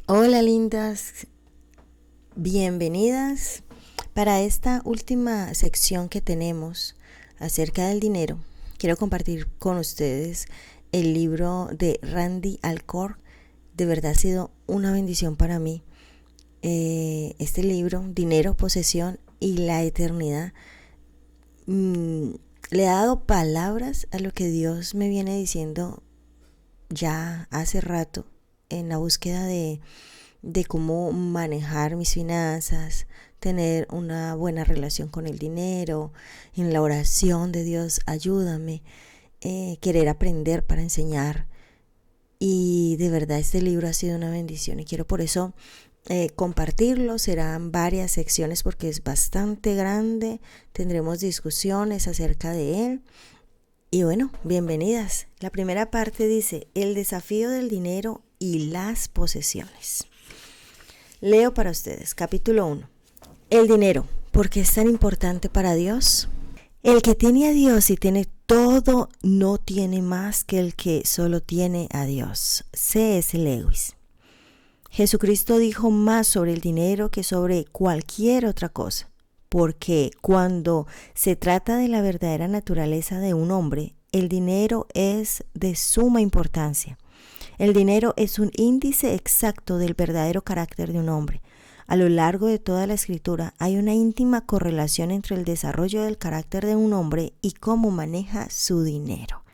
Hola lindas, bienvenidas para esta última sección que tenemos acerca del dinero. Quiero compartir con ustedes el libro de Randy Alcorn. De verdad ha sido una bendición para mí. Este libro, Dinero, Posesión y la Eternidad, le ha dado palabras a lo que Dios me viene diciendo ya hace rato en la búsqueda de cómo manejar mis finanzas, tener una buena relación con el dinero, en la oración de Dios, ayúdame, querer aprender para enseñar. Y de verdad este libro ha sido una bendición y quiero por eso compartirlo. Serán varias secciones porque es bastante grande, tendremos discusiones acerca de él. Y bueno, bienvenidas. La primera parte dice: el desafío del dinero y las posesiones. Leo para ustedes, capítulo 1. El dinero, ¿por qué es tan importante para Dios? El que tiene a Dios y tiene todo, no tiene más que el que solo tiene a Dios. C.S. Lewis. Jesucristo dijo más sobre el dinero que sobre cualquier otra cosa, porque cuando se trata de la verdadera naturaleza de un hombre, el dinero es de suma importancia. El dinero es un índice exacto del verdadero carácter de un hombre. A lo largo de toda la escritura hay una íntima correlación entre el desarrollo del carácter de un hombre y cómo maneja su dinero.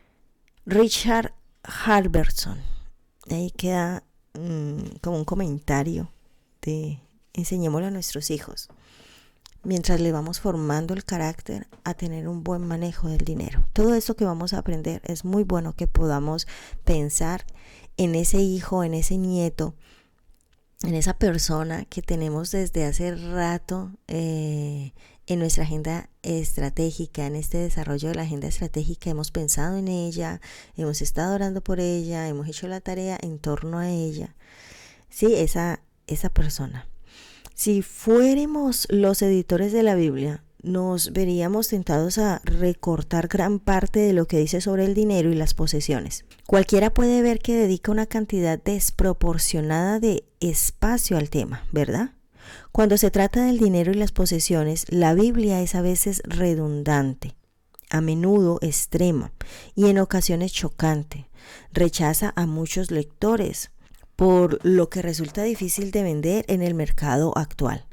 Richard Halverson. Ahí queda como un comentario de enseñémoslo a nuestros hijos, mientras le vamos formando el carácter a tener un buen manejo del dinero. Todo eso que vamos a aprender es muy bueno que podamos pensar en ese hijo, en ese nieto, en esa persona que tenemos desde hace rato en nuestra agenda estratégica, en este desarrollo de la agenda estratégica. Hemos pensado en ella, hemos estado orando por ella, hemos hecho la tarea en torno a ella. Sí, esa persona. Si fuéramos los editores de la Biblia, nos veríamos tentados a recortar gran parte de lo que dice sobre el dinero y las posesiones. Cualquiera puede ver que dedica una cantidad desproporcionada de espacio al tema, ¿verdad? Cuando se trata del dinero y las posesiones, la Biblia es a veces redundante, a menudo extrema y en ocasiones chocante. Rechaza a muchos lectores, por lo que resulta difícil de vender en el mercado actual.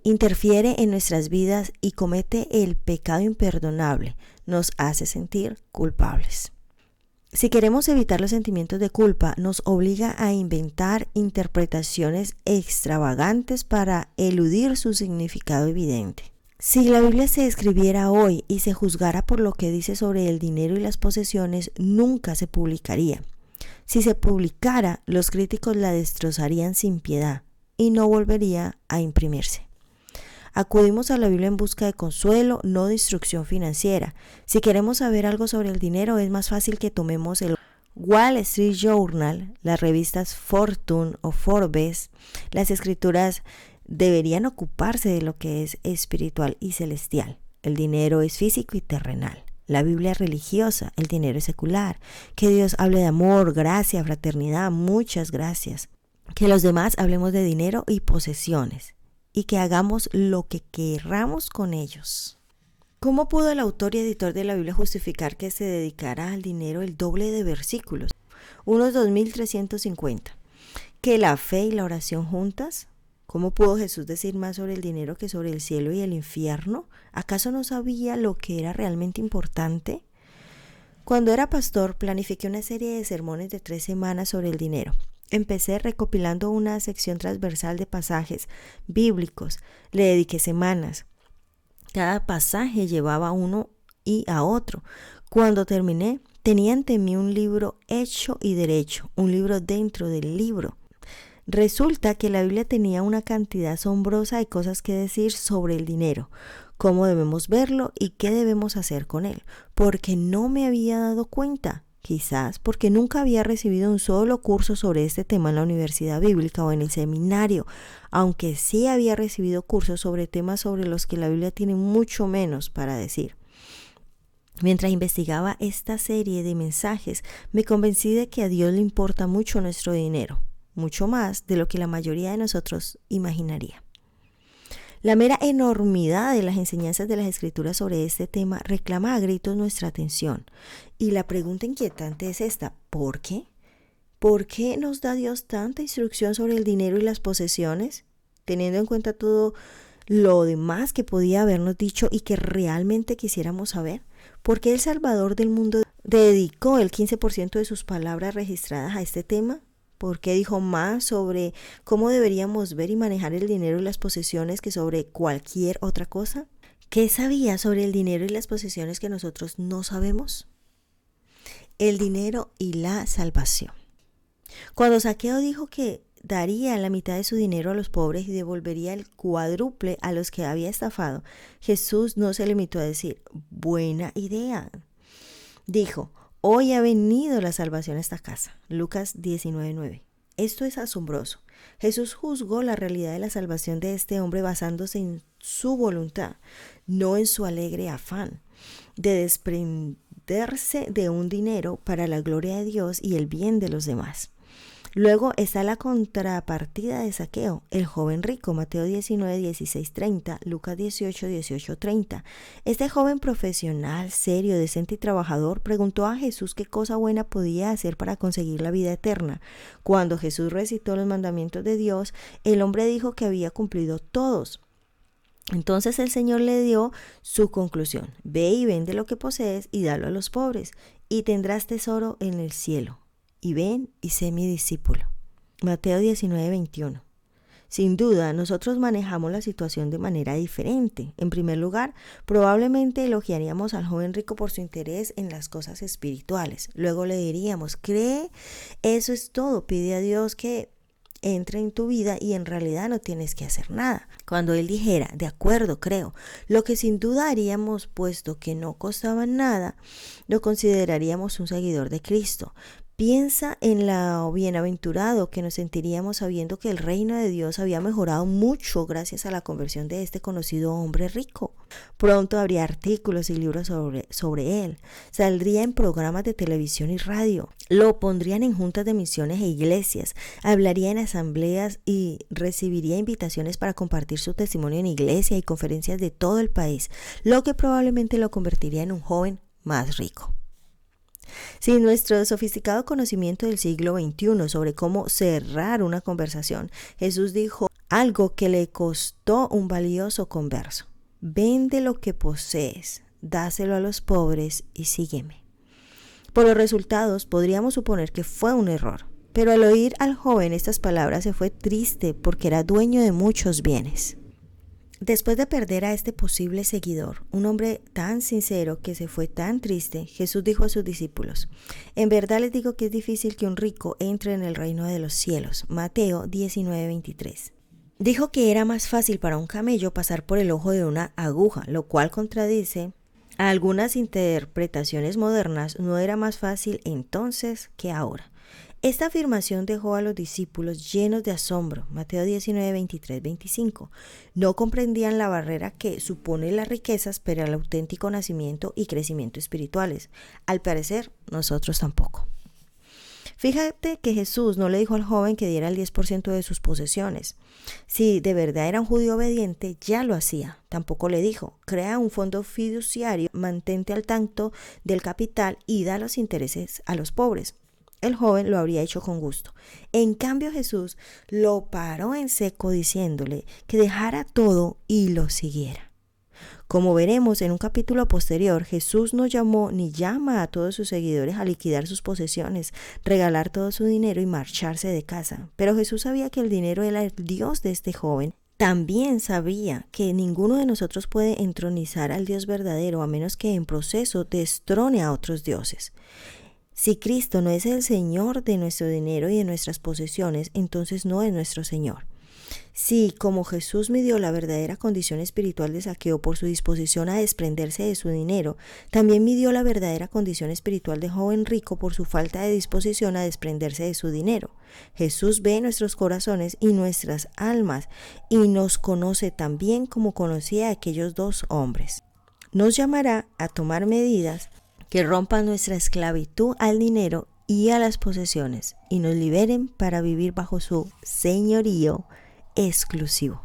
Interfiere en nuestras vidas y comete el pecado imperdonable, nos hace sentir culpables. Si queremos evitar los sentimientos de culpa, nos obliga a inventar interpretaciones extravagantes para eludir su significado evidente. Si la Biblia se escribiera hoy y se juzgara por lo que dice sobre el dinero y las posesiones, nunca se publicaría. Si se publicara, los críticos la destrozarían sin piedad y no volvería a imprimirse. Acudimos a la Biblia en busca de consuelo, no de instrucción financiera. Si queremos saber algo sobre el dinero, es más fácil que tomemos el Wall Street Journal, las revistas Fortune o Forbes. Las escrituras deberían ocuparse de lo que es espiritual y celestial. El dinero es físico y terrenal. La Biblia es religiosa, el dinero es secular. Que Dios hable de amor, gracia, fraternidad, muchas gracias. Que los demás hablemos de dinero y posesiones y que hagamos lo que querramos con ellos. ¿Cómo pudo el autor y editor de la Biblia justificar que se dedicara al dinero el doble de versículos? Unos 2350. ¿Que la fe y la oración juntas? ¿Cómo pudo Jesús decir más sobre el dinero que sobre el cielo y el infierno? ¿Acaso no sabía lo que era realmente importante? Cuando era pastor, planifiqué una serie de sermones de 3 semanas sobre el dinero. Empecé recopilando una sección transversal de pasajes bíblicos. Le dediqué semanas. Cada pasaje llevaba a uno y a otro. Cuando terminé, tenía ante mí un libro hecho y derecho, un libro dentro del libro. Resulta que la Biblia tenía una cantidad asombrosa de cosas que decir sobre el dinero, cómo debemos verlo y qué debemos hacer con él, porque no me había dado cuenta. Quizás porque nunca había recibido un solo curso sobre este tema en la universidad bíblica o en el seminario, aunque sí había recibido cursos sobre temas sobre los que la Biblia tiene mucho menos para decir. Mientras investigaba esta serie de mensajes, me convencí de que a Dios le importa mucho nuestro dinero. mucho más de lo que la mayoría de nosotros imaginaría. La mera enormidad de las enseñanzas de las Escrituras sobre este tema reclama a gritos nuestra atención. Y la pregunta inquietante es esta: ¿por qué? ¿Por qué nos da Dios tanta instrucción sobre el dinero y las posesiones, teniendo en cuenta todo lo demás que podía habernos dicho y que realmente quisiéramos saber? ¿Por qué el Salvador del mundo dedicó el 15% de sus palabras registradas a este tema? ¿Por qué dijo más sobre cómo deberíamos ver y manejar el dinero y las posesiones que sobre cualquier otra cosa? ¿Qué sabía sobre el dinero y las posesiones que nosotros no sabemos? El dinero y la salvación. Cuando Zaqueo dijo que daría la mitad de su dinero a los pobres y devolvería el cuádruple a los que había estafado, Jesús no se limitó a decir: buena idea. Dijo: hoy ha venido la salvación a esta casa. Lucas 19:9. Esto es asombroso. Jesús juzgó la realidad de la salvación de este hombre basándose en su voluntad, no en su alegre afán de desprenderse de un dinero para la gloria de Dios y el bien de los demás. Luego está la contrapartida de Zaqueo, el joven rico, Mateo 19:16-30, Lucas 18:18-30. Este joven profesional, serio, decente y trabajador preguntó a Jesús qué cosa buena podía hacer para conseguir la vida eterna. Cuando Jesús recitó los mandamientos de Dios, el hombre dijo que había cumplido todos. Entonces el Señor le dio su conclusión: ve y vende lo que posees y dalo a los pobres, y tendrás tesoro en el cielo. Y ven y sé mi discípulo. Mateo 19:21. Sin duda, nosotros manejamos la situación de manera diferente. En primer lugar, probablemente elogiaríamos al joven rico por su interés en las cosas espirituales. Luego le diríamos: cree, eso es todo, pide a Dios que entre en tu vida y en realidad no tienes que hacer nada. Cuando él dijera: de acuerdo, creo, lo que sin duda haríamos, puesto que no costaba nada, lo consideraríamos un seguidor de Cristo. Piensa en lo bienaventurado que nos sentiríamos sabiendo que el reino de Dios había mejorado mucho gracias a la conversión de este conocido hombre rico. Pronto habría artículos y libros sobre él. Saldría en programas de televisión y radio. Lo pondrían en juntas de misiones e iglesias. Hablaría en asambleas y recibiría invitaciones para compartir su testimonio en iglesias y conferencias de todo el país, lo que probablemente lo convertiría en un joven más rico. Sin nuestro sofisticado conocimiento del siglo XXI sobre cómo cerrar una conversación, Jesús dijo algo que le costó un valioso converso: vende lo que posees, dáselo a los pobres y sígueme. Por los resultados podríamos suponer que fue un error, pero al oír al joven estas palabras se fue triste porque era dueño de muchos bienes. Después de perder a este posible seguidor, un hombre tan sincero que se fue tan triste, Jesús dijo a sus discípulos: en verdad les digo que es difícil que un rico entre en el reino de los cielos. Mateo 19:23. Dijo que era más fácil para un camello pasar por el ojo de una aguja, lo cual contradice a algunas interpretaciones modernas. No era más fácil entonces que ahora. Esta afirmación dejó a los discípulos llenos de asombro. Mateo 19:23-25. No comprendían la barrera que supone las riquezas para el auténtico nacimiento y crecimiento espirituales. Al parecer, nosotros tampoco. Fíjate que Jesús no le dijo al joven que diera el 10% de sus posesiones. Si de verdad era un judío obediente, ya lo hacía. Tampoco le dijo: crea un fondo fiduciario, mantente al tanto del capital y da los intereses a los pobres. El joven lo habría hecho con gusto. En cambio, Jesús lo paró en seco diciéndole que dejara todo y lo siguiera. Como veremos en un capítulo posterior, Jesús no llamó ni llama a todos sus seguidores a liquidar sus posesiones, regalar todo su dinero y marcharse de casa. Pero Jesús sabía que el dinero era el Dios de este joven. También sabía que ninguno de nosotros puede entronizar al Dios verdadero a menos que en proceso destrone a otros dioses. Si Cristo no es el Señor de nuestro dinero y de nuestras posesiones, entonces no es nuestro Señor. Si, como Jesús midió la verdadera condición espiritual de Zaqueo por su disposición a desprenderse de su dinero, también midió la verdadera condición espiritual de joven rico por su falta de disposición a desprenderse de su dinero. Jesús ve nuestros corazones y nuestras almas y nos conoce tan bien como conocía a aquellos dos hombres. Nos llamará a tomar medidas que rompan nuestra esclavitud al dinero y a las posesiones, y nos liberen para vivir bajo su señorío exclusivo.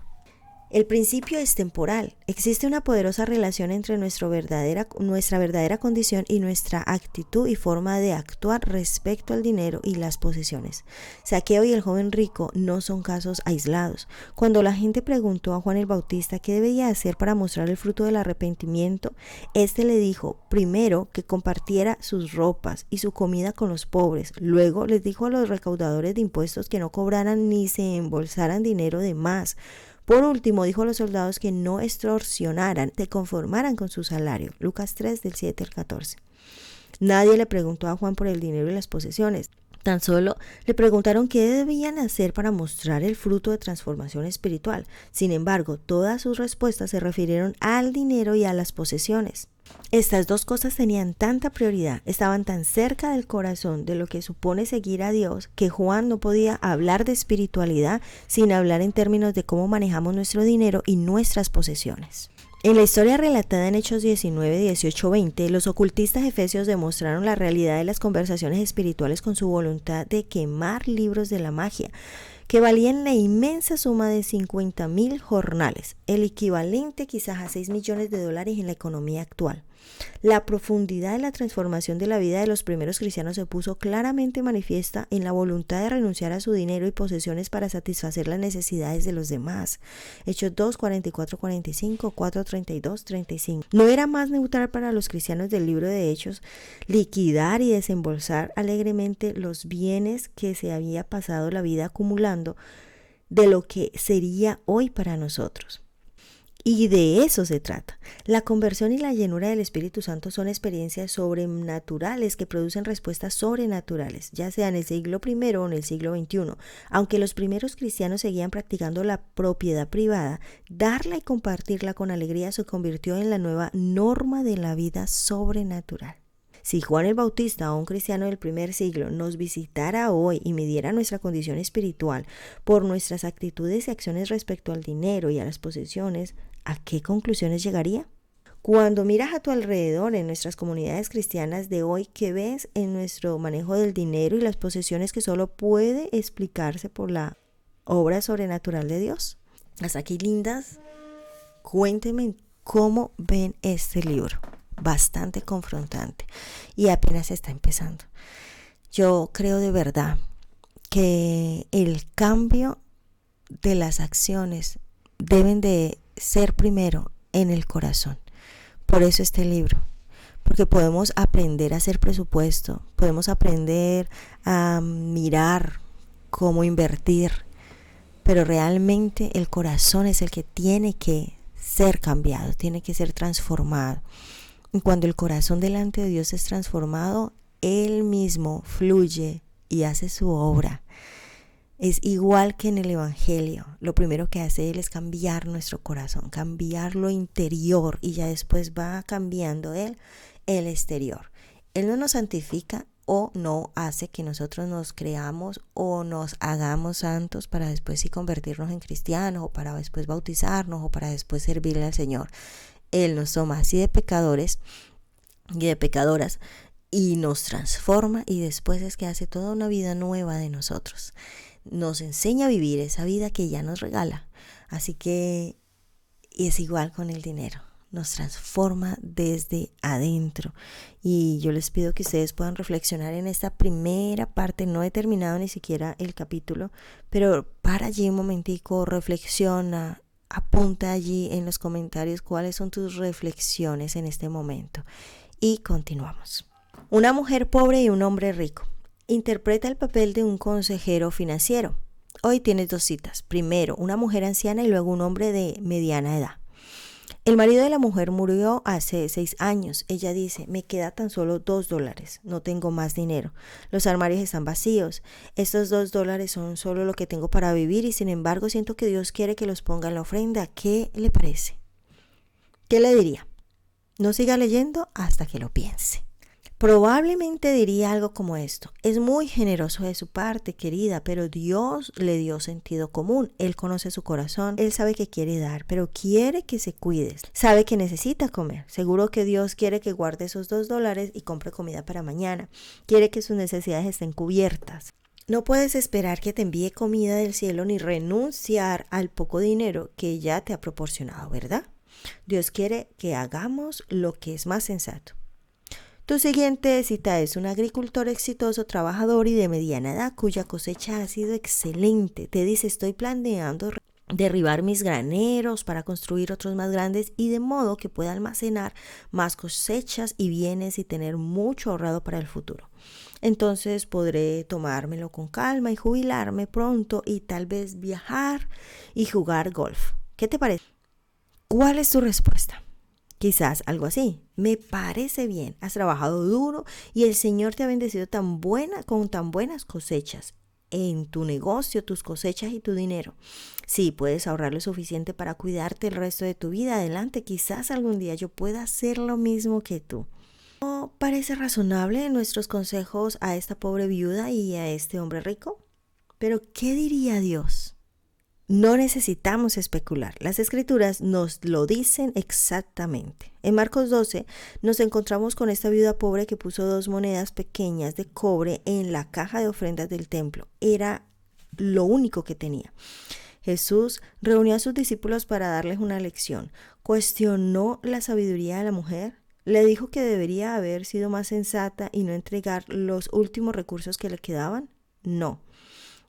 El principio es temporal. Existe una poderosa relación entre nuestra verdadera condición y nuestra actitud y forma de actuar respecto al dinero y las posesiones. Zaqueo y el joven rico no son casos aislados. Cuando la gente preguntó a Juan el Bautista qué debía hacer para mostrar el fruto del arrepentimiento, éste le dijo, primero, que compartiera sus ropas y su comida con los pobres. Luego les dijo a los recaudadores de impuestos que no cobraran ni se embolsaran dinero de más. Por último, dijo a los soldados que no extorsionaran, se conformaran con su salario. Lucas 3, del 7 al 14. Nadie le preguntó a Juan por el dinero y las posesiones. Tan solo le preguntaron qué debían hacer para mostrar el fruto de transformación espiritual. Sin embargo, todas sus respuestas se refirieron al dinero y a las posesiones. Estas dos cosas tenían tanta prioridad, estaban tan cerca del corazón de lo que supone seguir a Dios, que Juan no podía hablar de espiritualidad sin hablar en términos de cómo manejamos nuestro dinero y nuestras posesiones. En la historia relatada en Hechos 19, 18, 20, los ocultistas efesios demostraron la realidad de las conversaciones espirituales con su voluntad de quemar libros de la magia, que valían la inmensa suma de 50,000 jornales, el equivalente quizás a $6 millones en la economía actual. La profundidad de la transformación de la vida de los primeros cristianos se puso claramente manifiesta en la voluntad de renunciar a su dinero y posesiones para satisfacer las necesidades de los demás. Hechos 2, 44, 45, 4, 32, 35. No era más neutral para los cristianos del libro de Hechos liquidar y desembolsar alegremente los bienes que se había pasado la vida acumulando de lo que sería hoy para nosotros. Y de eso se trata. La conversión y la llenura del Espíritu Santo son experiencias sobrenaturales que producen respuestas sobrenaturales, ya sea en el siglo I o en el siglo XXI. Aunque los primeros cristianos seguían practicando la propiedad privada, darla y compartirla con alegría se convirtió en la nueva norma de la vida sobrenatural. Si Juan el Bautista, o un cristiano del primer siglo, nos visitara hoy y midiera nuestra condición espiritual por nuestras actitudes y acciones respecto al dinero y a las posesiones, ¿a qué conclusiones llegaría? Cuando miras a tu alrededor en nuestras comunidades cristianas de hoy, ¿qué ves en nuestro manejo del dinero y las posesiones que solo puede explicarse por la obra sobrenatural de Dios? Hasta aquí, lindas, cuéntenme cómo ven este libro. Bastante confrontante y apenas está empezando. Yo creo de verdad que el cambio de las acciones deben de ser primero en el corazón. Por eso este libro, porque podemos aprender a hacer presupuesto, podemos aprender a mirar cómo invertir, pero realmente el corazón es el que tiene que ser cambiado, tiene que ser transformado. Y cuando el corazón delante de Dios es transformado, Él mismo fluye y hace su obra. Es igual que en el Evangelio. Lo primero que hace Él es cambiar nuestro corazón, cambiar lo interior, y ya después va cambiando Él el exterior. Él no nos santifica o no hace que nosotros nos creamos o nos hagamos santos para después sí convertirnos en cristianos, o para después bautizarnos, o para después servirle al Señor. Él nos toma así de pecadores y de pecadoras y nos transforma, y después es que hace toda una vida nueva de nosotros. Nos enseña a vivir esa vida que ya nos regala. Así que es igual con el dinero. Nos transforma desde adentro. Y yo les pido que ustedes puedan reflexionar en esta primera parte. No he terminado ni siquiera el capítulo, pero para allí un momentico, reflexiona. Apunta allí en los comentarios cuáles son tus reflexiones en este momento. Y continuamos. Una mujer pobre y un hombre rico. Interpreta el papel de un consejero financiero. Hoy tienes dos citas. Primero, una mujer anciana y luego un hombre de mediana edad. El marido de la mujer murió hace 6 años. Ella dice, me queda tan solo $2. No tengo más dinero. Los armarios están vacíos. Estos $2 son solo lo que tengo para vivir, y sin embargo siento que Dios quiere que los ponga en la ofrenda. ¿Qué le parece? ¿Qué le diría? No siga leyendo hasta que lo piense. Probablemente diría algo como esto: es muy generoso de su parte, querida, pero Dios le dio sentido común. Él conoce su corazón, Él sabe que quiere dar, pero quiere que se cuides. Sabe que necesita comer. Seguro que Dios quiere que guarde esos $2 y compre comida para mañana. Quiere que sus necesidades estén cubiertas. No puedes esperar que te envíe comida del cielo ni renunciar al poco dinero que ya te ha proporcionado, ¿verdad? Dios quiere que hagamos lo que es más sensato. Tu siguiente cita es un agricultor exitoso, trabajador y de mediana edad cuya cosecha ha sido excelente. Te dice: estoy planeando derribar mis graneros para construir otros más grandes y de modo que pueda almacenar más cosechas y bienes y tener mucho ahorrado para el futuro. Entonces podré tomármelo con calma y jubilarme pronto y tal vez viajar y jugar golf. ¿Qué te parece? ¿Cuál es tu respuesta? Quizás algo así: me parece bien, has trabajado duro y el Señor te ha bendecido con tan buenas cosechas en tu negocio, tus cosechas y tu dinero. Sí, puedes ahorrar lo suficiente para cuidarte el resto de tu vida. Adelante, quizás algún día yo pueda hacer lo mismo que tú. ¿No parece razonable nuestros consejos a esta pobre viuda y a este hombre rico? Pero ¿qué diría Dios? No necesitamos especular. Las Escrituras nos lo dicen exactamente. En Marcos 12 nos encontramos con esta viuda pobre que puso 2 monedas pequeñas de cobre en la caja de ofrendas del templo. Era lo único que tenía. Jesús reunió a sus discípulos para darles una lección. Cuestionó la sabiduría de la mujer. Le dijo que debería haber sido más sensata y no entregar los últimos recursos que le quedaban. No.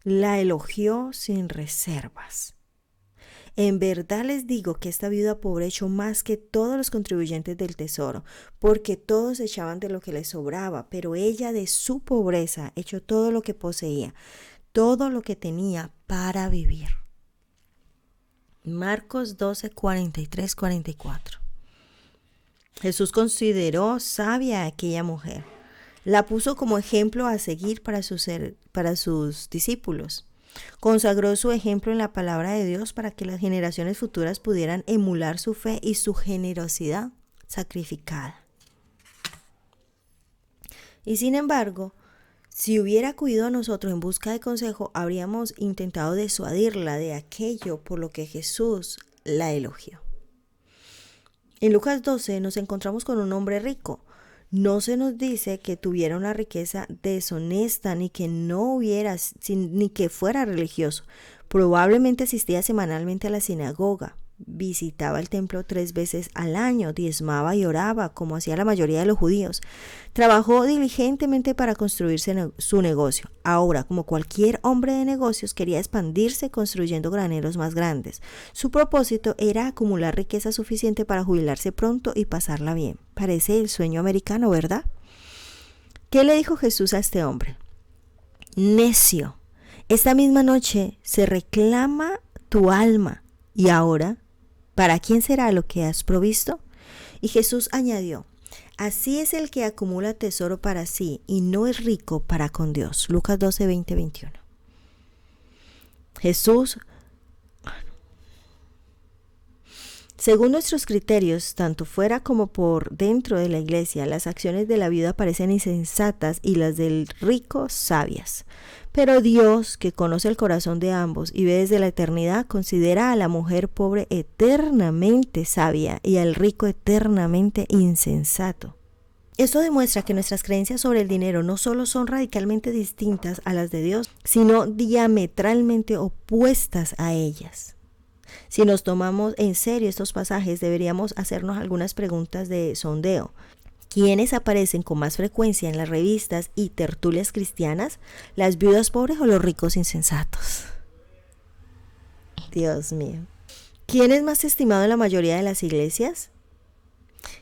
La elogió sin reservas. En verdad les digo que esta viuda pobre echó más que todos los contribuyentes del tesoro, porque todos echaban de lo que les sobraba, pero ella de su pobreza echó todo lo que poseía, todo lo que tenía para vivir. Marcos 12, 43, 44. Jesús consideró sabia a aquella mujer. La puso como ejemplo a seguir para sus discípulos. Consagró su ejemplo en la palabra de Dios para que las generaciones futuras pudieran emular su fe y su generosidad sacrificada. Y sin embargo, si hubiera acudido a nosotros en busca de consejo, habríamos intentado disuadirla de aquello por lo que Jesús la elogió. En Lucas 12 nos encontramos con un hombre rico. No se nos dice que tuviera una riqueza deshonesta ni que fuera religioso. Probablemente asistía semanalmente a la sinagoga, visitaba el templo 3 veces al año, diezmaba y oraba como hacía la mayoría de los judíos. Trabajó diligentemente para construirse su negocio. Ahora, como cualquier hombre de negocios, quería expandirse construyendo graneros más grandes. Su propósito era acumular riqueza suficiente para jubilarse pronto y pasarla bien. Parece el sueño americano, ¿verdad? ¿Qué le dijo Jesús a este hombre? Necio, esta misma noche se reclama tu alma. ¿Y ahora? ¿Para quién será lo que has provisto? Y Jesús añadió: así es el que acumula tesoro para sí y no es rico para con Dios. Lucas 12, 20, 21. Jesús, según nuestros criterios, tanto fuera como por dentro de la iglesia, las acciones de la viuda parecen insensatas y las del rico sabias. Pero Dios, que conoce el corazón de ambos y ve desde la eternidad, considera a la mujer pobre eternamente sabia y al rico eternamente insensato. Esto demuestra que nuestras creencias sobre el dinero no solo son radicalmente distintas a las de Dios, sino diametralmente opuestas a ellas. Si nos tomamos en serio estos pasajes, deberíamos hacernos algunas preguntas de sondeo. ¿Quiénes aparecen con más frecuencia en las revistas y tertulias cristianas? ¿Las viudas pobres o los ricos insensatos? Dios mío. ¿Quién es más estimado en la mayoría de las iglesias?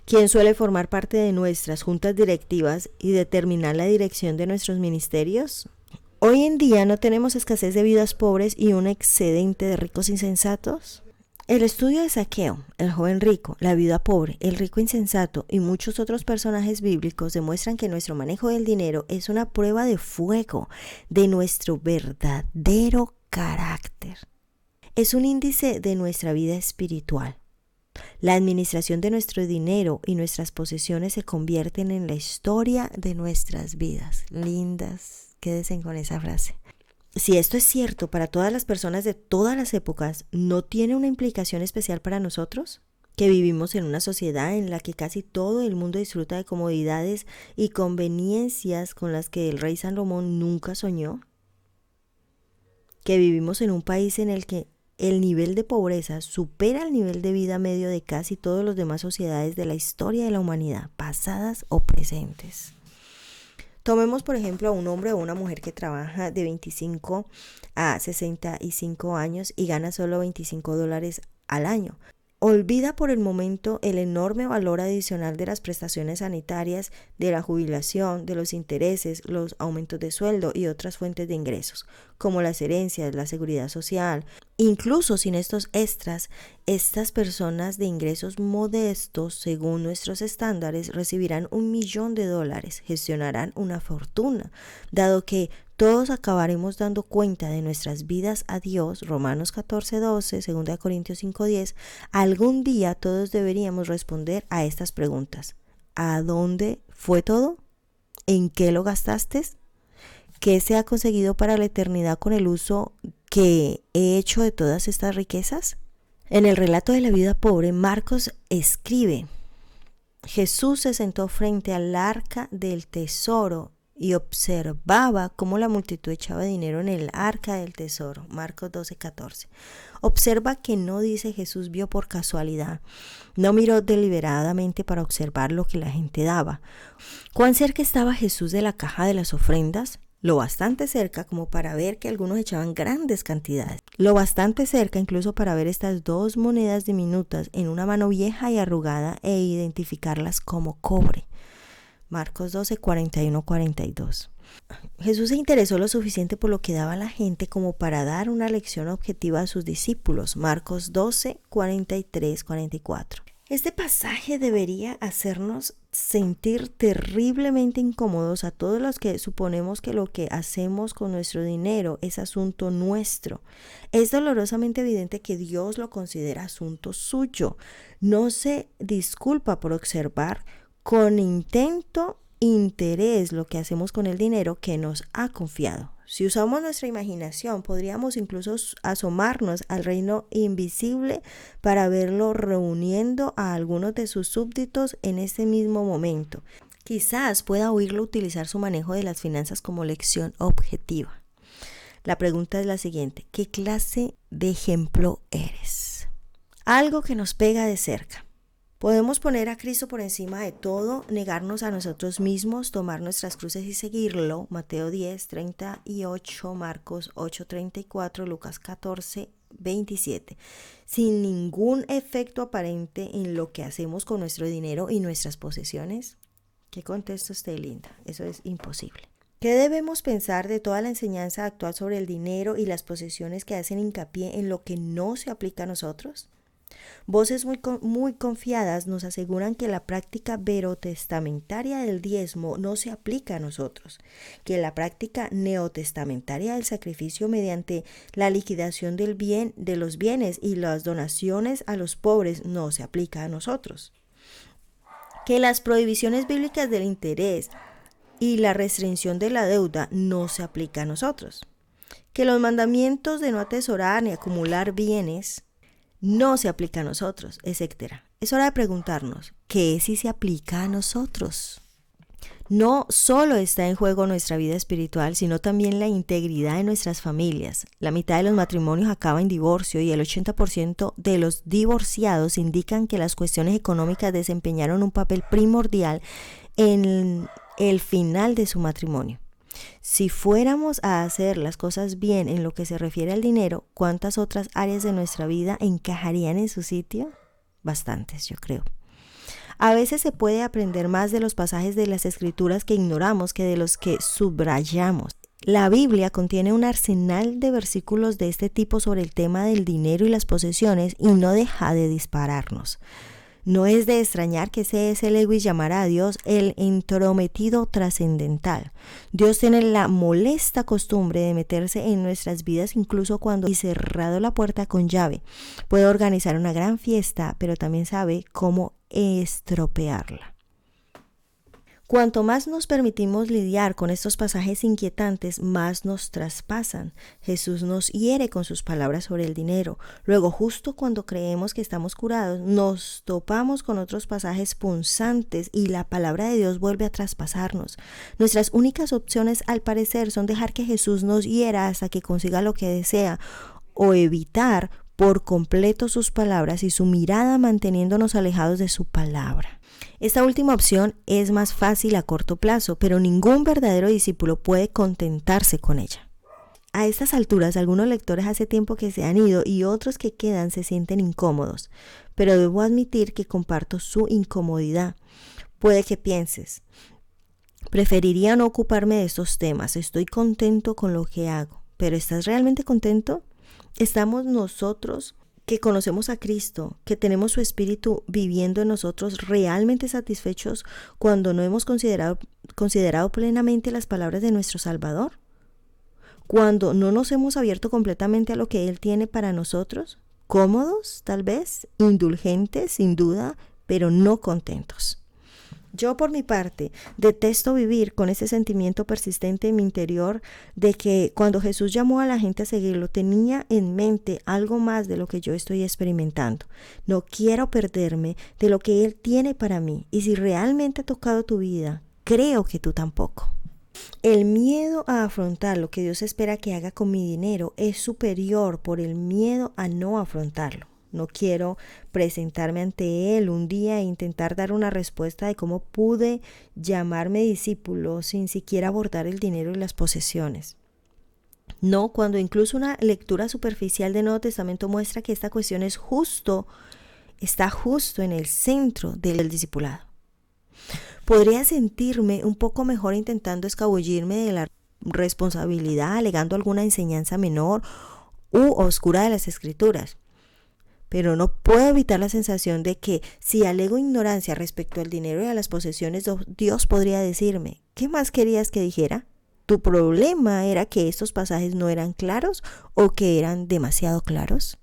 ¿Quién suele formar parte de nuestras juntas directivas y determinar la dirección de nuestros ministerios? Hoy en día no tenemos escasez de viudas pobres y un excedente de ricos insensatos. El estudio de Zaqueo, el joven rico, la viuda pobre, el rico insensato y muchos otros personajes bíblicos demuestran que nuestro manejo del dinero es una prueba de fuego de nuestro verdadero carácter. Es un índice de nuestra vida espiritual. La administración de nuestro dinero y nuestras posesiones se convierten en la historia de nuestras vidas. Lindas, quédense con esa frase. Si esto es cierto para todas las personas de todas las épocas, ¿no tiene una implicación especial para nosotros? Que vivimos en una sociedad en la que casi todo el mundo disfruta de comodidades y conveniencias con las que el rey Salomón nunca soñó. Que vivimos en un país en el que el nivel de pobreza supera el nivel de vida medio de casi todas las demás sociedades de la historia de la humanidad, pasadas o presentes. Tomemos, por ejemplo, a un hombre o una mujer que trabaja de 25 a 65 años y gana solo $25 al año. Olvida por el momento el enorme valor adicional de las prestaciones sanitarias, de la jubilación, de los intereses, los aumentos de sueldo y otras fuentes de ingresos, como las herencias, la seguridad social. Incluso sin estos extras, estas personas de ingresos modestos, según nuestros estándares, recibirán $1 millón, gestionarán una fortuna, dado que todos acabaremos dando cuenta de nuestras vidas a Dios, Romanos 14:12, 2 Corintios 5:10, algún día todos deberíamos responder a estas preguntas. ¿A dónde fue todo? ¿En qué lo gastaste? ¿Qué se ha conseguido para la eternidad con el uso que he hecho de todas estas riquezas? En el relato de la vida pobre, Marcos escribe: Jesús se sentó frente al arca del tesoro y observaba cómo la multitud echaba dinero en el arca del tesoro. Marcos 12:14. Observa que no dice Jesús vio por casualidad. No miró deliberadamente para observar lo que la gente daba. ¿Cuán cerca estaba Jesús de la caja de las ofrendas? Lo bastante cerca como para ver que algunos echaban grandes cantidades. Lo bastante cerca incluso para ver estas 2 monedas diminutas en una mano vieja y arrugada e identificarlas como cobre. Marcos 12, 41-42. Jesús se interesó lo suficiente por lo que daba la gente como para dar una lección objetiva a sus discípulos. Marcos 12, 43-44. Este pasaje debería hacernos sentir terriblemente incómodos a todos los que suponemos que lo que hacemos con nuestro dinero es asunto nuestro. Es dolorosamente evidente que Dios lo considera asunto suyo. No se disculpa por observar con interés lo que hacemos con el dinero que nos ha confiado. Si usamos nuestra imaginación, podríamos incluso asomarnos al reino invisible para verlo reuniendo a algunos de sus súbditos en ese mismo momento. Quizás pueda oírlo utilizar su manejo de las finanzas como lección objetiva. La pregunta es la siguiente: ¿qué clase de ejemplo eres? Algo que nos pega de cerca. Podemos poner a Cristo por encima de todo, negarnos a nosotros mismos, tomar nuestras cruces y seguirlo. Mateo 10, 38, Marcos 8, 34, Lucas 14, 27. Sin ningún efecto aparente en lo que hacemos con nuestro dinero y nuestras posesiones. ¿Qué contexto usted, linda? Eso es imposible. ¿Qué debemos pensar de toda la enseñanza actual sobre el dinero y las posesiones que hacen hincapié en lo que no se aplica a nosotros? Voces muy confiadas nos aseguran que la práctica verotestamentaria del diezmo no se aplica a nosotros, que la práctica neotestamentaria del sacrificio mediante la liquidación de los bienes y las donaciones a los pobres no se aplica a nosotros, que las prohibiciones bíblicas del interés y la restricción de la deuda no se aplica a nosotros, que los mandamientos de no atesorar ni acumular bienes no se aplica a nosotros, etc. Es hora de preguntarnos, ¿qué sí se aplica a nosotros? No solo está en juego nuestra vida espiritual, sino también la integridad de nuestras familias. La mitad de los matrimonios acaba en divorcio y el 80% de los divorciados indican que las cuestiones económicas desempeñaron un papel primordial en el final de su matrimonio. Si fuéramos a hacer las cosas bien en lo que se refiere al dinero, ¿cuántas otras áreas de nuestra vida encajarían en su sitio? Bastantes, yo creo. A veces se puede aprender más de los pasajes de las Escrituras que ignoramos que de los que subrayamos. La Biblia contiene un arsenal de versículos de este tipo sobre el tema del dinero y las posesiones y no deja de dispararnos. No es de extrañar que C.S. Lewis llamara a Dios el entrometido trascendental. Dios tiene la molesta costumbre de meterse en nuestras vidas incluso cuando, y cerrado la puerta con llave, puede organizar una gran fiesta, pero también sabe cómo estropearla. Cuanto más nos permitimos lidiar con estos pasajes inquietantes, más nos traspasan. Jesús nos hiere con sus palabras sobre el dinero. Luego, justo cuando creemos que estamos curados, nos topamos con otros pasajes punzantes y la palabra de Dios vuelve a traspasarnos. Nuestras únicas opciones, al parecer, son dejar que Jesús nos hiera hasta que consiga lo que desea, o evitar por completo sus palabras y su mirada, manteniéndonos alejados de su palabra. Esta última opción es más fácil a corto plazo, pero ningún verdadero discípulo puede contentarse con ella. A estas alturas, algunos lectores hace tiempo que se han ido y otros que quedan se sienten incómodos, pero debo admitir que comparto su incomodidad. Puede que pienses, preferiría no ocuparme de estos temas, estoy contento con lo que hago, pero ¿estás realmente contento? ¿Estamos nosotros que conocemos a Cristo, que tenemos su Espíritu viviendo en nosotros, realmente satisfechos cuando no hemos considerado plenamente las palabras de nuestro Salvador? ¿Cuando no nos hemos abierto completamente a lo que Él tiene para nosotros? ¿Cómodos, tal vez? ¿Indulgentes, sin duda, pero no contentos? Yo, por mi parte, detesto vivir con ese sentimiento persistente en mi interior de que cuando Jesús llamó a la gente a seguirlo, tenía en mente algo más de lo que yo estoy experimentando. No quiero perderme de lo que Él tiene para mí, y si realmente ha tocado tu vida, creo que tú tampoco. El miedo a afrontar lo que Dios espera que haga con mi dinero es superior por el miedo a no afrontarlo. No quiero presentarme ante Él un día e intentar dar una respuesta de cómo pude llamarme discípulo sin siquiera abordar el dinero y las posesiones. No, cuando incluso una lectura superficial del Nuevo Testamento muestra que esta cuestión está justo en el centro del discipulado. Podría sentirme un poco mejor intentando escabullirme de la responsabilidad, alegando alguna enseñanza menor u oscura de las Escrituras. Pero no puedo evitar la sensación de que si alego ignorancia respecto al dinero y a las posesiones, Dios podría decirme, ¿qué más querías que dijera? ¿Tu problema era que estos pasajes no eran claros o que eran demasiado claros?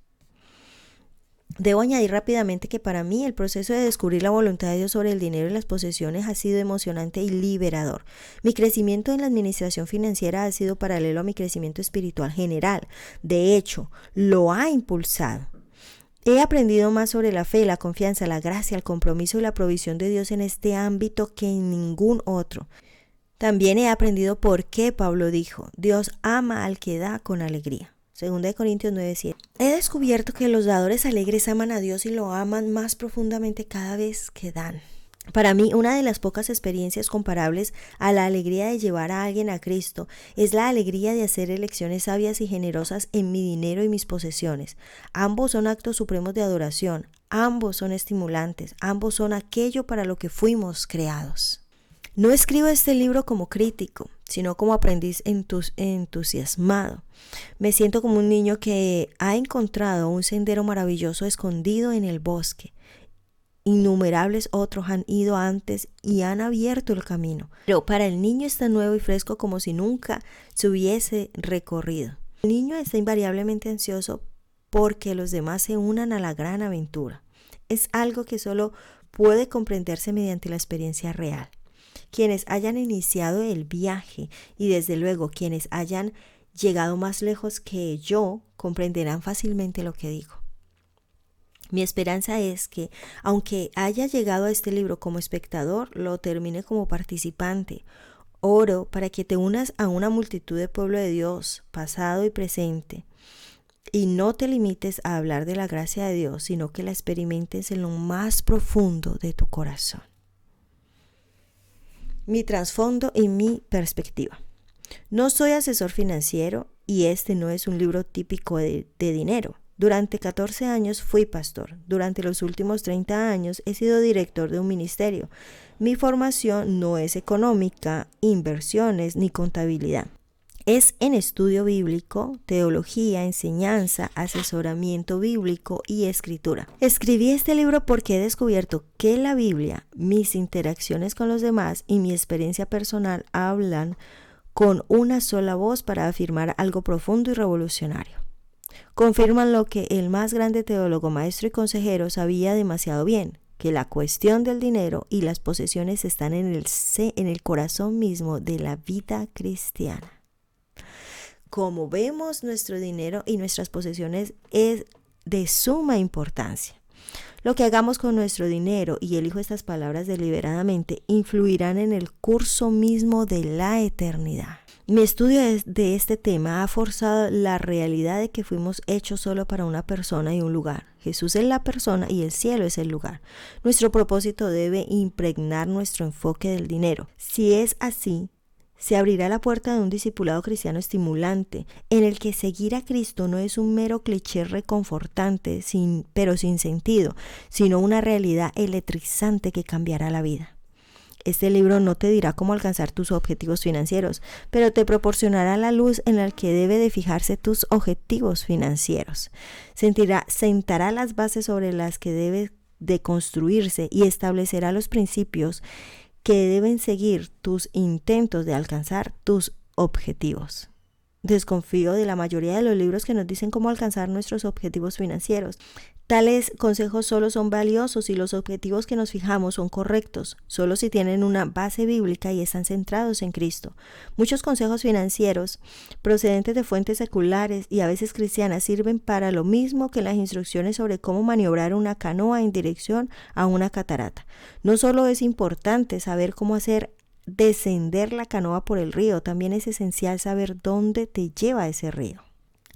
Debo añadir rápidamente que para mí el proceso de descubrir la voluntad de Dios sobre el dinero y las posesiones ha sido emocionante y liberador. Mi crecimiento en la administración financiera ha sido paralelo a mi crecimiento espiritual general. De hecho, lo ha impulsado. He aprendido más sobre la fe, la confianza, la gracia, el compromiso y la provisión de Dios en este ámbito que en ningún otro. También he aprendido por qué Pablo dijo, Dios ama al que da con alegría. 2 Corintios 9:7. He descubierto que los dadores alegres aman a Dios y lo aman más profundamente cada vez que dan. Para mí, una de las pocas experiencias comparables a la alegría de llevar a alguien a Cristo es la alegría de hacer elecciones sabias y generosas en mi dinero y mis posesiones. Ambos son actos supremos de adoración, ambos son estimulantes, ambos son aquello para lo que fuimos creados. No escribo este libro como crítico, sino como aprendiz entusiasmado. Me siento como un niño que ha encontrado un sendero maravilloso escondido en el bosque. Innumerables otros han ido antes y han abierto el camino, pero para el niño está nuevo y fresco como si nunca se hubiese recorrido. El niño está invariablemente ansioso porque los demás se unan a la gran aventura. Es algo que solo puede comprenderse mediante la experiencia real. Quienes hayan iniciado el viaje y desde luego quienes hayan llegado más lejos que yo comprenderán fácilmente lo que digo. Mi esperanza es que, aunque haya llegado a este libro como espectador, lo termine como participante. Oro para que te unas a una multitud de pueblo de Dios, pasado y presente, y no te limites a hablar de la gracia de Dios, sino que la experimentes en lo más profundo de tu corazón. Mi trasfondo y mi perspectiva. No soy asesor financiero y este no es un libro típico de dinero. Durante 14 años fui pastor. Durante los últimos 30 años he sido director de un ministerio. Mi formación no es económica, inversiones ni contabilidad. Es en estudio bíblico, teología, enseñanza, asesoramiento bíblico y escritura. Escribí este libro porque he descubierto que la Biblia, mis interacciones con los demás y mi experiencia personal hablan con una sola voz para afirmar algo profundo y revolucionario. Confirman lo que el más grande teólogo, maestro y consejero sabía demasiado bien, que la cuestión del dinero y las posesiones están en el corazón mismo de la vida cristiana. Como vemos, nuestro dinero y nuestras posesiones es de suma importancia. Lo que hagamos con nuestro dinero, y elijo estas palabras deliberadamente, influirán en el curso mismo de la eternidad. Mi estudio de este tema ha forzado la realidad de que fuimos hechos solo para una persona y un lugar. Jesús es la persona y el cielo es el lugar. Nuestro propósito debe impregnar nuestro enfoque del dinero. Si es así, se abrirá la puerta de un discipulado cristiano estimulante, en el que seguir a Cristo no es un mero cliché reconfortante, pero sin sentido, sino una realidad electrizante que cambiará la vida. Este libro no te dirá cómo alcanzar tus objetivos financieros, pero te proporcionará la luz en la que debe de fijarse tus objetivos financieros. Sentará las bases sobre las que debe de construirse y establecerá los principios que deben seguir tus intentos de alcanzar tus objetivos. Desconfío de la mayoría de los libros que nos dicen cómo alcanzar nuestros objetivos financieros. Tales consejos solo son valiosos si los objetivos que nos fijamos son correctos, solo si tienen una base bíblica y están centrados en Cristo. Muchos consejos financieros procedentes de fuentes seculares y a veces cristianas sirven para lo mismo que las instrucciones sobre cómo maniobrar una canoa en dirección a una catarata. No solo es importante saber cómo hacer descender la canoa por el río, también es esencial saber dónde te lleva ese río.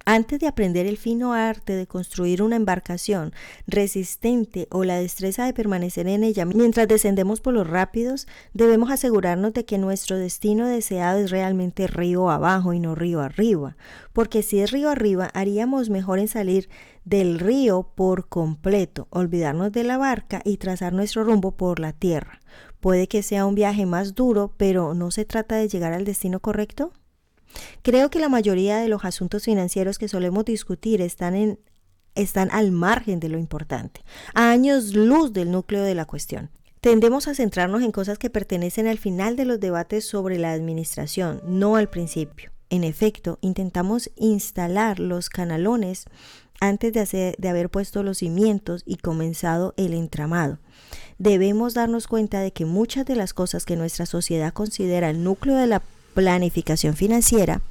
Antes de aprender el fino arte de construir una embarcación resistente o la destreza de permanecer en ella mientras descendemos por los rápidos, debemos asegurarnos de que nuestro destino deseado es realmente río abajo y no río arriba, porque si es río arriba, haríamos mejor en salir del río por completo, olvidarnos de la barca y trazar nuestro rumbo por la tierra. Puede que sea un viaje más duro, pero ¿no se trata de llegar al destino correcto? Creo que la mayoría de los asuntos financieros que solemos discutir están al margen de lo importante, a años luz del núcleo de la cuestión. Tendemos a centrarnos en cosas que pertenecen al final de los debates sobre la administración, no al principio. En efecto, intentamos instalar los canalones antes de haber puesto los cimientos y comenzado el entramado. Debemos darnos cuenta de que muchas de las cosas que nuestra sociedad considera el núcleo de la planificación financiera,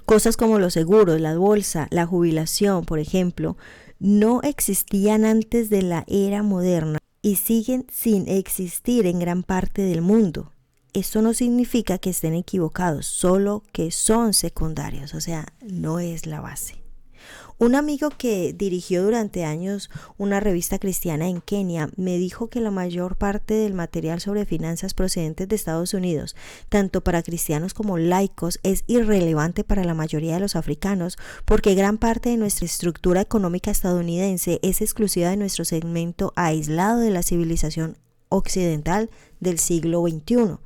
cosas como los seguros, la bolsa, la jubilación, por ejemplo, no existían antes de la era moderna y siguen sin existir en gran parte del mundo. Esto no significa que estén equivocados, solo que son secundarios, o sea, no es la base. Un amigo que dirigió durante años una revista cristiana en Kenia me dijo que la mayor parte del material sobre finanzas procedentes de Estados Unidos, tanto para cristianos como laicos, es irrelevante para la mayoría de los africanos porque gran parte de nuestra estructura económica estadounidense es exclusiva de nuestro segmento aislado de la civilización occidental del siglo XXI.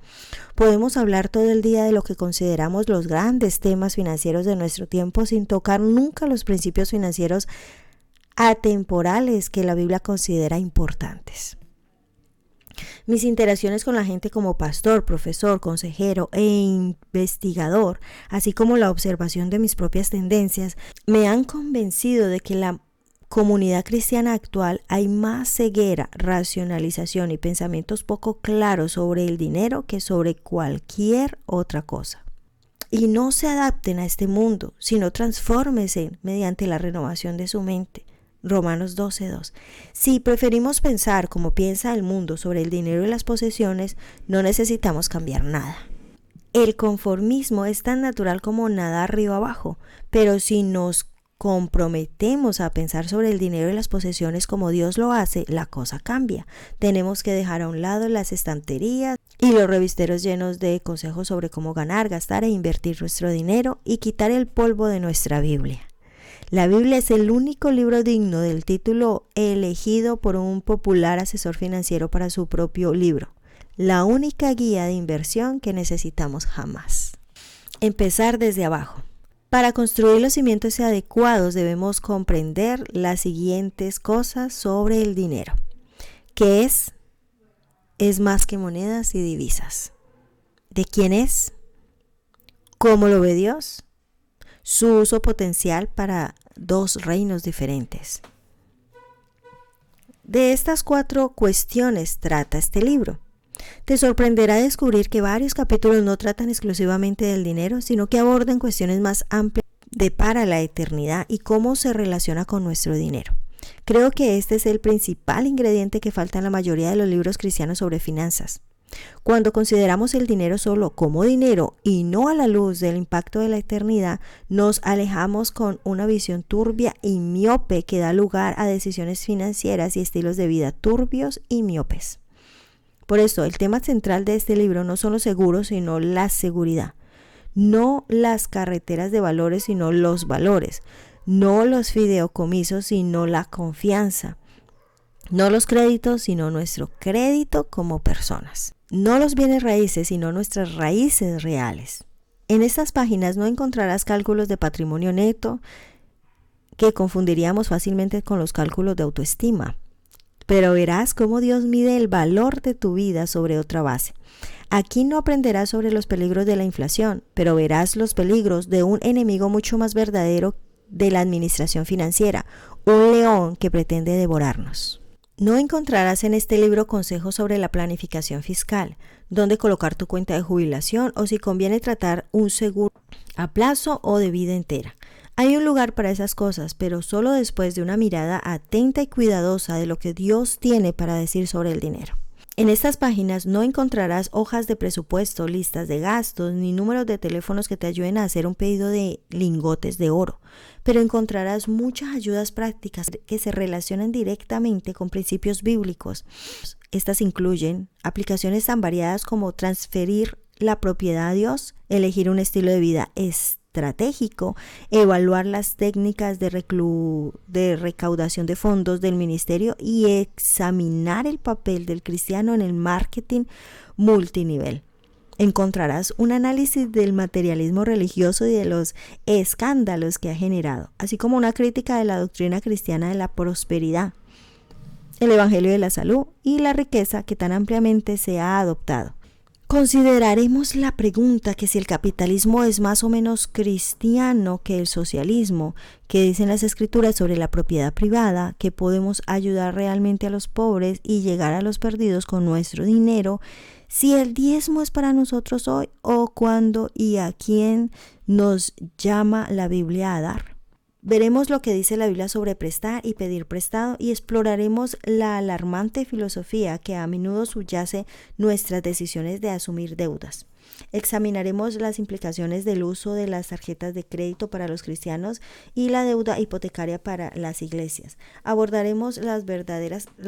Podemos hablar todo el día de lo que consideramos los grandes temas financieros de nuestro tiempo sin tocar nunca los principios financieros atemporales que la Biblia considera importantes. Mis interacciones con la gente como pastor, profesor, consejero e investigador, así como la observación de mis propias tendencias, me han convencido de que la comunidad cristiana actual hay más ceguera, racionalización y pensamientos poco claros sobre el dinero que sobre cualquier otra cosa. Y no se adapten a este mundo, sino transfórmense mediante la renovación de su mente. Romanos 12:2. Si preferimos pensar como piensa el mundo sobre el dinero y las posesiones, no necesitamos cambiar nada. El conformismo es tan natural como nadar río abajo, pero si nos comprometemos a pensar sobre el dinero y las posesiones como Dios lo hace, la cosa cambia. Tenemos que dejar a un lado las estanterías y los revisteros llenos de consejos sobre cómo ganar, gastar e invertir nuestro dinero y quitar el polvo de nuestra Biblia. La Biblia es el único libro digno del título elegido por un popular asesor financiero para su propio libro, la única guía de inversión que necesitamos jamás. Empezar desde abajo. Para construir los cimientos adecuados debemos comprender las siguientes cosas sobre el dinero. ¿Qué es? Es más que monedas y divisas. ¿De quién es? ¿Cómo lo ve Dios? Su uso potencial para dos reinos diferentes. De estas 4 cuestiones trata este libro. Te sorprenderá descubrir que varios capítulos no tratan exclusivamente del dinero, sino que abordan cuestiones más amplias de para la eternidad y cómo se relaciona con nuestro dinero. Creo que este es el principal ingrediente que falta en la mayoría de los libros cristianos sobre finanzas. Cuando consideramos el dinero solo como dinero y no a la luz del impacto de la eternidad, nos alejamos con una visión turbia y miope que da lugar a decisiones financieras y estilos de vida turbios y miopes. Por eso, el tema central de este libro no son los seguros, sino la seguridad. No las carreteras de valores, sino los valores. No los fideicomisos, sino la confianza. No los créditos, sino nuestro crédito como personas. No los bienes raíces, sino nuestras raíces reales. En estas páginas no encontrarás cálculos de patrimonio neto que confundiríamos fácilmente con los cálculos de autoestima. Pero verás cómo Dios mide el valor de tu vida sobre otra base. Aquí no aprenderás sobre los peligros de la inflación, pero verás los peligros de un enemigo mucho más verdadero de la administración financiera, un león que pretende devorarnos. No encontrarás en este libro consejos sobre la planificación fiscal, dónde colocar tu cuenta de jubilación o si conviene tratar un seguro a plazo o de vida entera. Hay un lugar para esas cosas, pero solo después de una mirada atenta y cuidadosa de lo que Dios tiene para decir sobre el dinero. En estas páginas no encontrarás hojas de presupuesto, listas de gastos, ni números de teléfonos que te ayuden a hacer un pedido de lingotes de oro, pero encontrarás muchas ayudas prácticas que se relacionan directamente con principios bíblicos. Estas incluyen aplicaciones tan variadas como transferir la propiedad a Dios, elegir un estilo de vida estratégico, evaluar las técnicas de recaudación de fondos del ministerio y examinar el papel del cristiano en el marketing multinivel. Encontrarás un análisis del materialismo religioso y de los escándalos que ha generado, así como una crítica de la doctrina cristiana de la prosperidad, el evangelio de la salud y la riqueza que tan ampliamente se ha adoptado. Consideraremos la pregunta que si el capitalismo es más o menos cristiano que el socialismo, que dicen las escrituras sobre la propiedad privada, que podemos ayudar realmente a los pobres y llegar a los perdidos con nuestro dinero, si el diezmo es para nosotros hoy o cuándo y a quién nos llama la Biblia a dar. Veremos lo que dice la Biblia sobre prestar y pedir prestado y exploraremos la alarmante filosofía que a menudo subyace nuestras decisiones de asumir deudas. Examinaremos las implicaciones del uso de las tarjetas de crédito para los cristianos y la deuda hipotecaria para las iglesias. Abordaremos la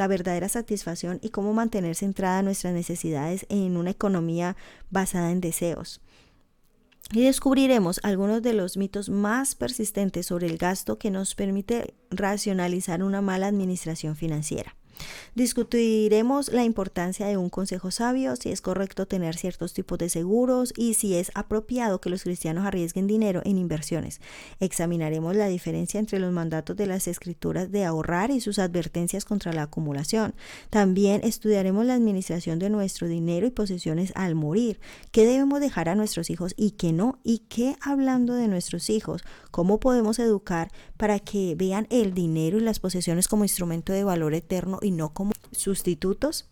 verdadera satisfacción y cómo mantener centrada nuestras necesidades en una economía basada en deseos. Y descubriremos algunos de los mitos más persistentes sobre el gasto que nos permite racionalizar una mala administración financiera. Discutiremos la importancia de un consejo sabio, si es correcto tener ciertos tipos de seguros y si es apropiado que los cristianos arriesguen dinero en inversiones. Examinaremos la diferencia entre los mandatos de las escrituras de ahorrar y sus advertencias contra la acumulación. También estudiaremos la administración de nuestro dinero y posesiones al morir, qué debemos dejar a nuestros hijos y qué no, y qué, hablando de nuestros hijos, cómo podemos educar para que vean el dinero y las posesiones como instrumento de valor eterno y no como sustitutos.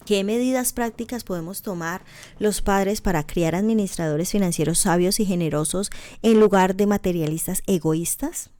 ¿Qué medidas prácticas podemos tomar los padres para criar administradores financieros sabios y generosos en lugar de materialistas egoístas?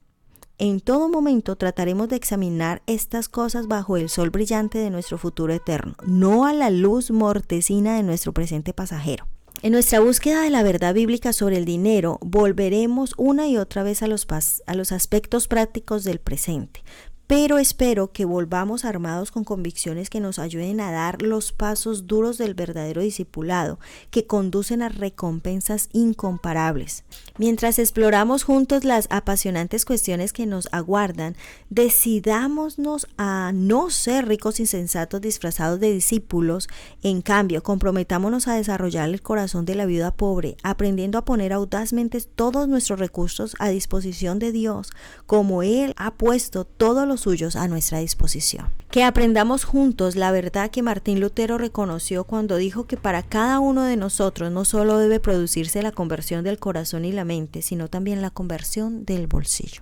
En todo momento trataremos de examinar estas cosas bajo el sol brillante de nuestro futuro eterno, no a la luz mortecina de nuestro presente pasajero. En nuestra búsqueda de la verdad bíblica sobre el dinero, volveremos una y otra vez a los aspectos prácticos del presente. pero espero que volvamos armados con convicciones que nos ayuden a dar los pasos duros del verdadero discipulado, que conducen a recompensas incomparables. Mientras exploramos juntos las apasionantes cuestiones que nos aguardan, decidámonos a no ser ricos insensatos disfrazados de discípulos. En cambio, comprometámonos a desarrollar el corazón de la viuda pobre, aprendiendo a poner audazmente todos nuestros recursos a disposición de Dios, como Él ha puesto todos los suyos a nuestra disposición. Que aprendamos juntos la verdad que Martín Lutero reconoció cuando dijo que para cada uno de nosotros no solo debe producirse la conversión del corazón y la mente, sino también la conversión del bolsillo.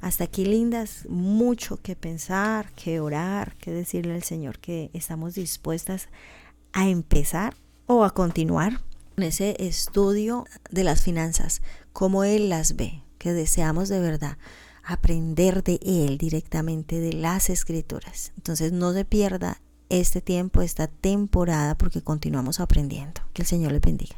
Hasta aquí, lindas, mucho que pensar, que orar, que decirle al Señor que estamos dispuestas a empezar o a continuar con ese estudio de las finanzas, cómo Él las ve, que deseamos de verdad aprender de Él directamente de las Escrituras. Entonces no se pierda este tiempo, esta temporada, porque continuamos aprendiendo. Que el Señor les bendiga.